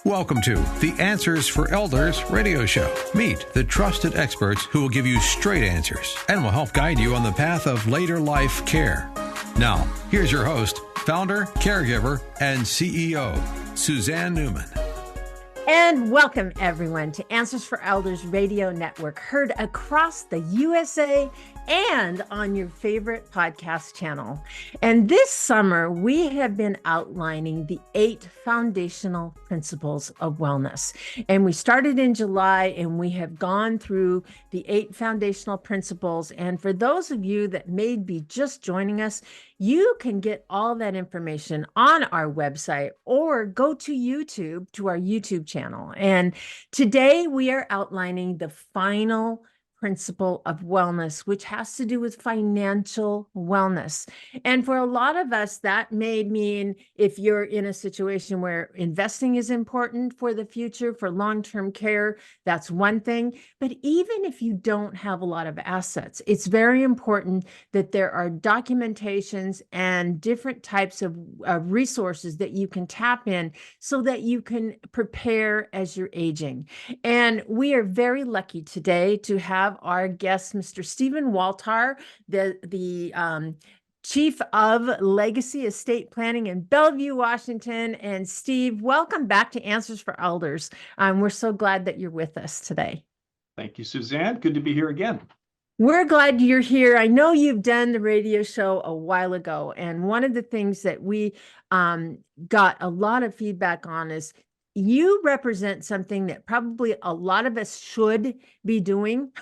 Welcome to the Answers for Elders radio show. Meet the trusted experts who will give you straight answers and will help guide you on the path of later life care. Now, here's your host, founder, caregiver, and CEO, Suzanne Newman. And welcome, everyone, to Answers for Elders radio network, heard across the USA and on your favorite podcast channel. And this summer, we have been outlining the 8 foundational principles of wellness. And we started in July, and we have gone through the 8 foundational principles. And for those of you that may be just joining us, you can get all that information on our website or go to YouTube, to our YouTube channel. And today we are outlining the final principle of wellness, which has to do with financial wellness. And for a lot of us, that may mean if you're in a situation where investing is important for the future, for long-term care, that's one thing. But even if you don't have a lot of assets, it's very important that there are documentations and different types of resources that you can tap in so that you can prepare as you're aging. And we are very lucky today to have our guest, Mr. Steve Waltar, the Chief of Legacy Estate Planning in Bellevue, Washington. And Steve, welcome back to Answers for Elders. We're so glad that you're with us today. Thank you, Suzanne. Good to be here again. We're glad you're here. I know you've done the radio show a while ago, and one of the things that we got a lot of feedback on is you represent something that probably a lot of us should be doing,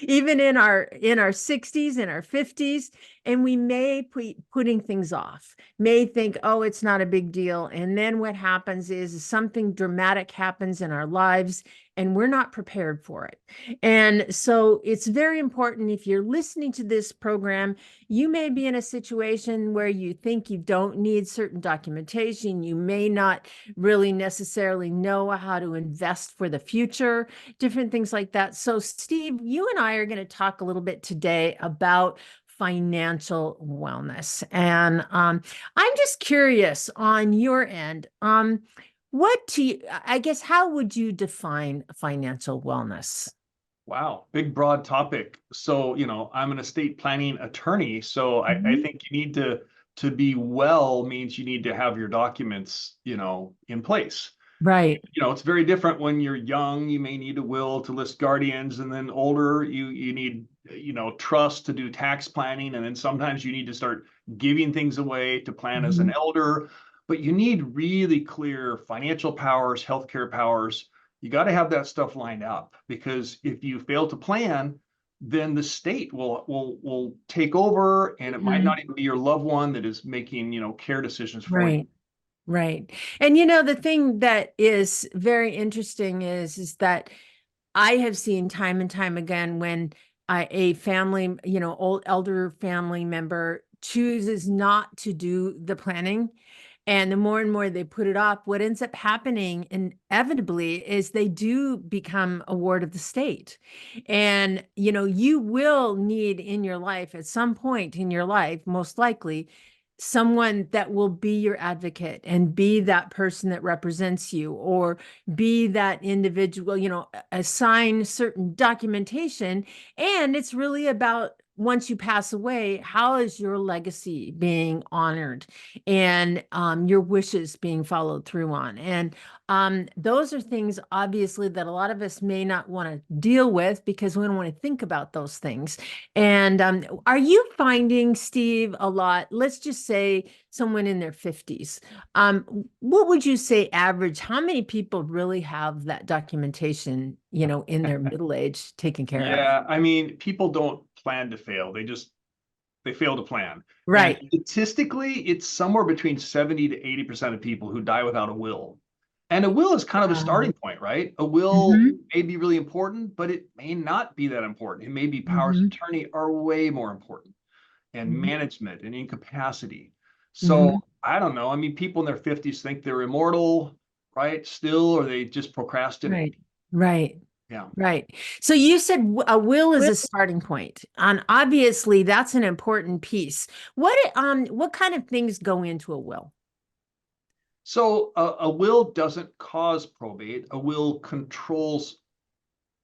even in our 60s, in our 50s, and we may be putting things off, may think, oh, it's not a big deal. And then what happens is something dramatic happens in our lives and we're not prepared for it. And so it's very important, if you're listening to this program, you may be in a situation where you think you don't need certain documentation. You may not really necessarily know how to invest for the future, different things like that. So Steve, you and I are going to talk a little bit today about financial wellness. And I'm just curious on your end, how would you define financial wellness? Wow, big, broad topic. So, I'm an estate planning attorney. So I think you need to be well means you need to have your documents, in place. Right. It's very different when you're young. You may need a will to list guardians, and then older, you need, trust to do tax planning. And then sometimes you need to start giving things away to plan as an elder. But you need really clear financial powers, healthcare powers. You got to have that stuff lined up, because if you fail to plan, then the state will take over, and it might not even be your loved one that is making, care decisions for you. Right. And the thing that is very interesting is that I have seen time and time again when a family, old elder family member chooses not to do the planning, and the more and more they put it off, what ends up happening inevitably is they do become a ward of the state. And, you will need in your life, at some point in your life, most likely, someone that will be your advocate and be that person that represents you, or be that individual, assign certain documentation. And it's really about, once you pass away, how is your legacy being honored and your wishes being followed through on? And those are things, obviously, that a lot of us may not want to deal with because we don't want to think about those things. And are you finding, Steve, a lot, let's just say someone in their 50s, what would you say average, how many people really have that documentation, in their middle age taken care of? Yeah, people don't plan to fail. They fail to plan. Right. And statistically, it's somewhere between 70 to 80% of people who die without a will. And a will is kind of a starting point, right? A will may be really important, but it may not be that important. It may be powers of attorney are way more important, and management and incapacity. So I don't know. People in their 50s think they're immortal, right? Still, or they just procrastinate. Right. Yeah. Right. So you said a will is a starting point, and obviously that's an important piece. What kind of things go into a will? So a will doesn't cause probate. A will controls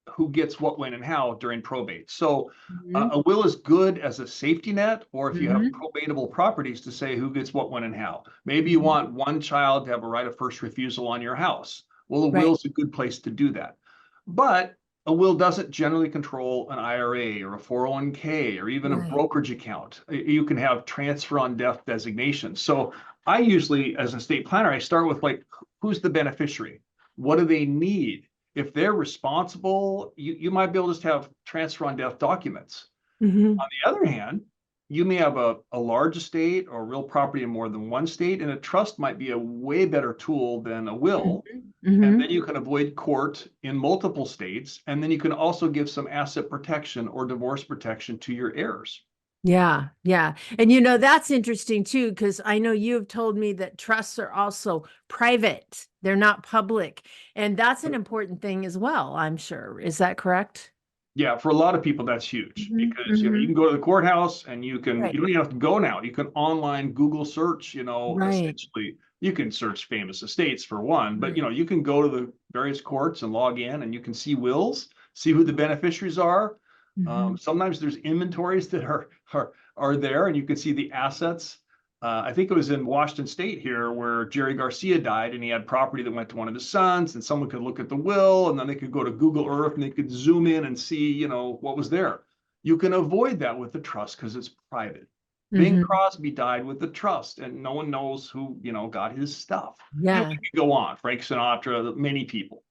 who gets what, when, and how during probate. So Mhm. a will is good as a safety net, or if you have Mhm. probatable properties to say who gets what, when, and how. Maybe you Mhm. want one child to have a right of first refusal on your house. Well, a will Right. is a good place to do that. But a will doesn't generally control an IRA or a 401k or even a Right. brokerage account. You can have transfer on death designations. So I usually, as an estate planner, I start with like, who's the beneficiary? What do they need? If they're responsible, you might be able to just have transfer on death documents. Mhm. On the other hand, you may have a large estate or real property in more than one state, and a trust might be a way better tool than a will. Mhm. And Mhm. then you can avoid court in multiple states. And then you can also give some asset protection or divorce protection to your heirs. Yeah, yeah. And that's interesting too, because I know you have told me that trusts are also private. They're not public. And that's an important thing as well, I'm sure. Is that correct? Yeah, for a lot of people, that's huge Hmm. because you Hmm. can go to the courthouse and you Right. don't even have to go now. You can online Google search, Right. essentially you can search famous estates for one, but Right. you can go to the various courts and log in and you can see wills, see who the beneficiaries are. Hmm. Sometimes there's inventories that are there and you can see the assets. I think it was in Washington State here where Jerry Garcia died, and he had property that went to one of his sons, and someone could look at the will, and then they could go to Google Earth and they could zoom in and see, what was there. You can avoid that with the trust because it's private. Bing Hmm. Crosby died with the trust, and no one knows who, got his stuff. And we Yeah. could go on. Frank Sinatra, many people.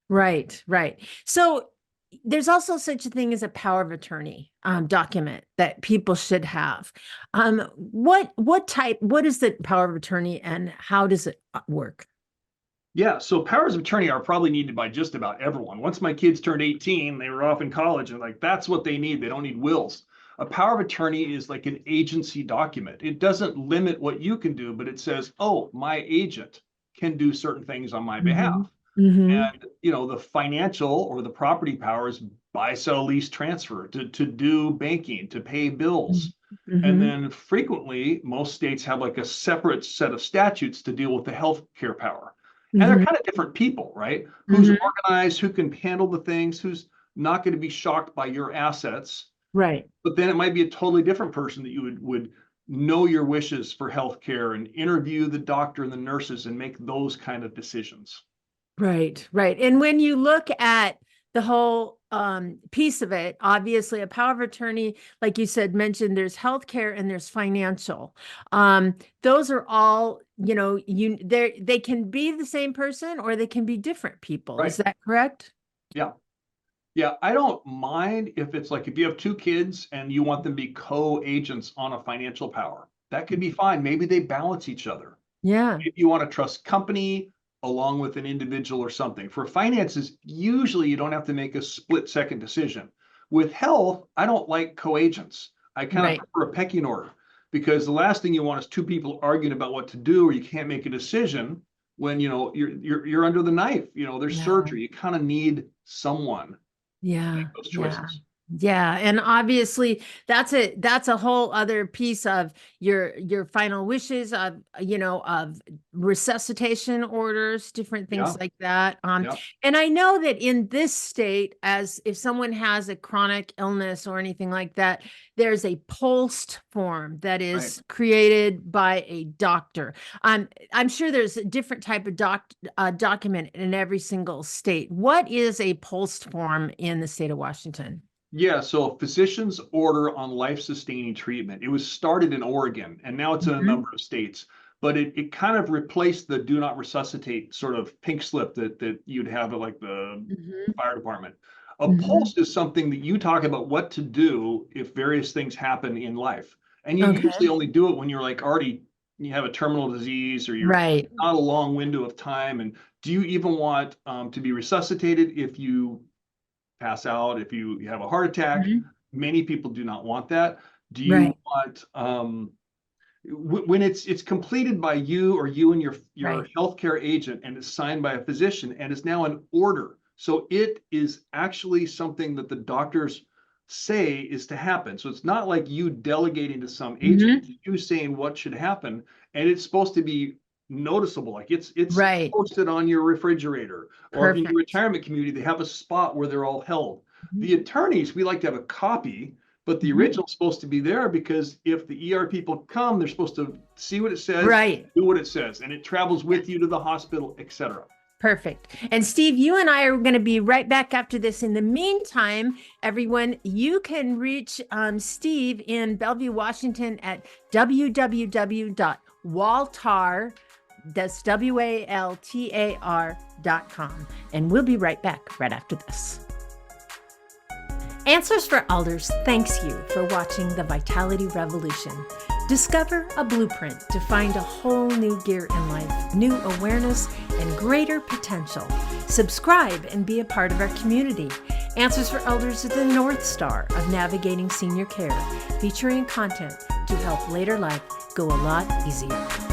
Right. Right. So there's also such a thing as a power of attorney document that people should have. What is the power of attorney and how does it work? Yeah, so powers of attorney are probably needed by just about everyone. Once my kids turned 18, they were off in college, and like that's what they need. They don't need wills. A power of attorney is like an agency document. It doesn't limit what you can do, but it says, "Oh, my agent can do certain things on my Hmm. behalf." Hmm. And the financial or the property powers buy, sell, lease, transfer to do banking, to pay bills. And Hmm. then frequently, most states have like a separate set of statutes to deal with the healthcare power. And they're Hmm. kind of different people, right? Who's Hmm. organized, who can handle the things, who's not going to be shocked by your assets. Right. But then it might be a totally different person that you would know your wishes for healthcare and interview the doctor and the nurses and make those kind of decisions. Right, right. And when you look at the whole piece of it, obviously a power of attorney, like you said, mentioned there's healthcare and there's financial. Those are all, they can be the same person or they can be different people. Is Right. that correct? Yeah. Yeah, I don't mind if it's like if you have two kids and you want them to be co-agents on a financial power. That could be fine. Maybe they balance each other. Yeah. If you want to trust company along with an individual or something. For finances, usually you don't have to make a split second decision. With health, I don't like co-agents. I kind of Right. prefer a pecking order because the last thing you want is two people arguing about what to do, or you can't make a decision when you're under the knife. There's Yeah. surgery. You kind of need someone to Yeah. make those Yeah. choices. Yeah, and obviously that's a whole other piece of your final wishes of of resuscitation orders, different things Yeah, like that. yeah, And I know that in this state, as if someone has a chronic illness or anything like that, there's a post form that right. is created by a doctor. I'm sure there's a different type of document in every single state. What is a post form in the state of Washington? Yeah, so physician's order on life-sustaining treatment. It was started in Oregon and now it's in a Mhm. number of states, but it kind of replaced the do not resuscitate sort of pink slip that you'd have at like the Mhm. fire department. A Mhm. post is something that you talk about what to do if various things happen in life. And you Okay. usually only do it when you're like already you have a terminal disease or you're Right. not a long window of time. And do you even want to be resuscitated if you pass out, if you have a heart attack? Mhm. Many people do not want that. Do you Right. want when it's completed by you or you and your Right. healthcare agent and it's signed by a physician and it's now an order. So it is actually something that the doctors say is to happen. So it's not like you delegating to some agent, Mhm. it's you saying what should happen. And it's supposed to be noticeable. Like it's Right. posted on your refrigerator, or if in your Perfect. retirement community, they have a spot where they're all held. Mhm. The attorneys, we like to have a copy, but the Mhm. original's supposed to be there because if the ER people come, they're supposed to see what it says, Right. do what it says, and it travels with you to the hospital, etc. Perfect. And Steve, you and I are going to be right back after this. In the meantime, everyone, you can reach Steve in Bellevue, Washington at www.waltar, that's WALTAR.com. And we'll be right back right after this. Answers for Elders thanks you for watching the Vitality Revolution. Discover a blueprint to find a whole new gear in life, new awareness, and greater potential. Subscribe and be a part of our community. Answers for Elders is the North Star of navigating senior care, featuring content to help later life go a lot easier.